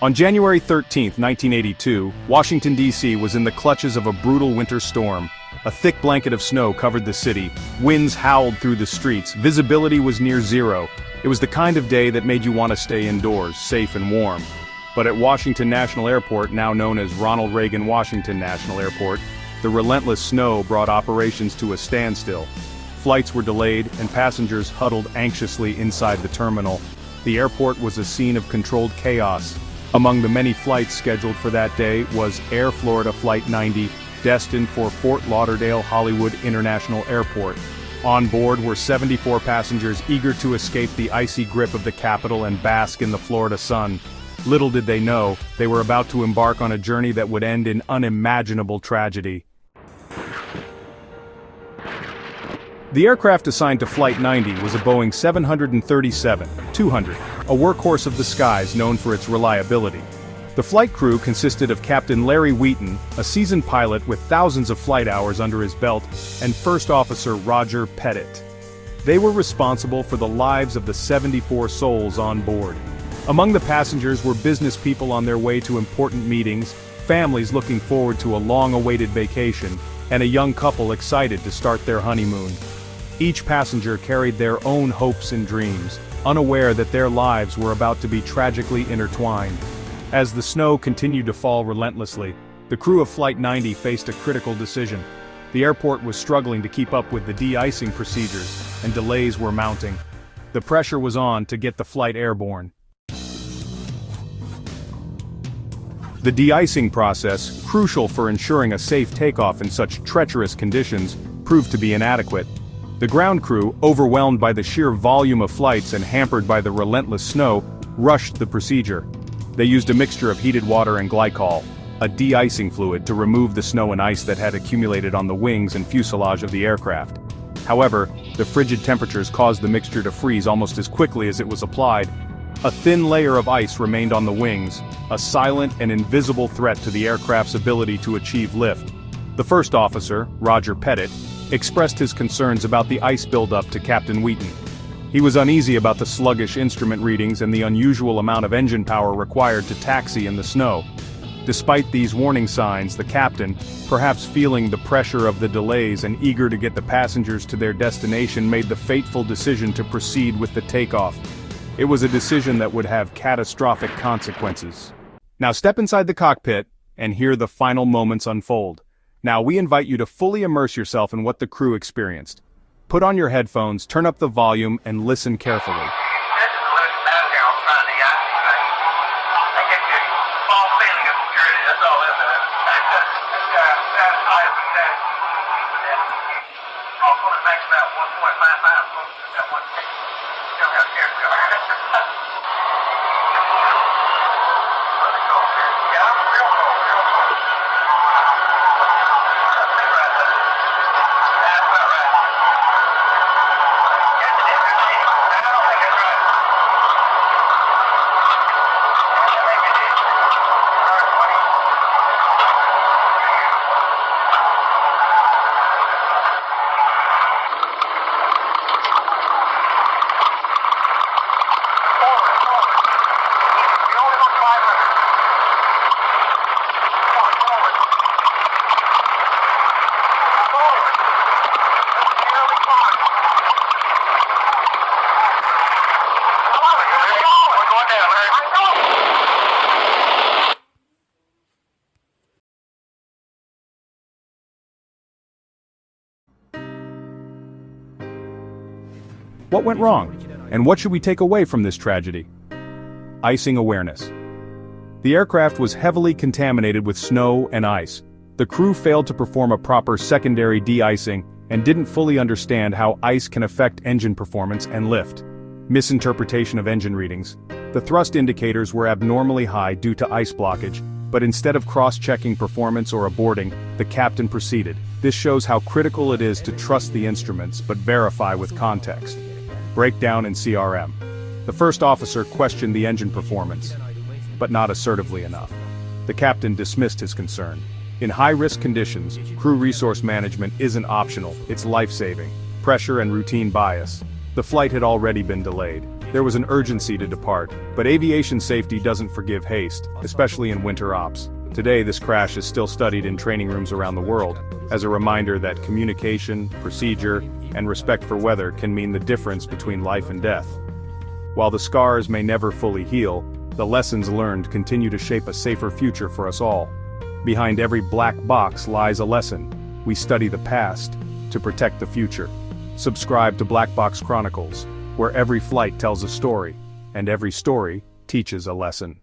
On January 13, 1982, Washington, D.C. was in the clutches of a brutal winter storm. A thick blanket of snow covered the city, winds howled through the streets, visibility was near zero. It was the kind of day that made you want to stay indoors, safe and warm. But at Washington National Airport, now known as Ronald Reagan Washington National Airport, the relentless snow brought operations to a standstill. Flights were delayed, and passengers huddled anxiously inside the terminal. The airport was a scene of controlled chaos. Among the many flights scheduled for that day was Air Florida Flight 90, destined for Fort Lauderdale-Hollywood International Airport. On board were 74 passengers eager to escape the icy grip of the capital and bask in the Florida sun. Little did they know, they were about to embark on a journey that would end in unimaginable tragedy. The aircraft assigned to Flight 90 was a Boeing 737-200, a workhorse of the skies known for its reliability. The flight crew consisted of Captain Larry Wheaton, a seasoned pilot with thousands of flight hours under his belt, and First Officer Roger Pettit. They were responsible for the lives of the 74 souls on board. Among the passengers were business people on their way to important meetings, families looking forward to a long-awaited vacation, and a young couple excited to start their honeymoon. Each passenger carried their own hopes and dreams, unaware that their lives were about to be tragically intertwined. As the snow continued to fall relentlessly, the crew of Flight 90 faced a critical decision. The airport was struggling to keep up with the de-icing procedures, and delays were mounting. The pressure was on to get the flight airborne. The de-icing process, crucial for ensuring a safe takeoff in such treacherous conditions, proved to be inadequate. The ground crew, overwhelmed by the sheer volume of flights and hampered by the relentless snow, rushed the procedure. They used a mixture of heated water and glycol, a de-icing fluid, to remove the snow and ice that had accumulated on the wings and fuselage of the aircraft. However, the frigid temperatures caused the mixture to freeze almost as quickly as it was applied. A thin layer of ice remained on the wings, a silent and invisible threat to the aircraft's ability to achieve lift. The first officer, Roger Pettit, expressed his concerns about the ice buildup to Captain Wheaton. He was uneasy about the sluggish instrument readings and the unusual amount of engine power required to taxi in the snow. Despite these warning signs, the captain, perhaps feeling the pressure of the delays and eager to get the passengers to their destination, made the fateful decision to proceed with the takeoff. It was a decision that would have catastrophic consequences. Now step inside the cockpit and hear the final moments unfold. Now we invite you to fully immerse yourself in what the crew experienced. Put on your headphones, turn up the volume, and listen carefully. What went wrong? And what should we take away from this tragedy? Icing awareness. The aircraft was heavily contaminated with snow and ice. The crew failed to perform a proper secondary de-icing and didn't fully understand how ice can affect engine performance and lift. Misinterpretation of engine readings. The thrust indicators were abnormally high due to ice blockage, but instead of cross-checking performance or aborting, the captain proceeded. This shows how critical it is to trust the instruments but verify with context. Breakdown in CRM. The first officer questioned the engine performance, but not assertively enough. The captain dismissed his concern. In high-risk conditions, crew resource management isn't optional, it's life-saving. Pressure and routine bias. The flight had already been delayed. There was an urgency to depart, but aviation safety doesn't forgive haste, especially in winter ops. Today this crash is still studied in training rooms around the world, as a reminder that communication, procedure, and respect for weather can mean the difference between life and death. While the scars may never fully heal, the lessons learned continue to shape a safer future for us all. Behind every black box lies a lesson. We study the past to protect the future. Subscribe to Black Box Chronicles, where every flight tells a story, and every story teaches a lesson.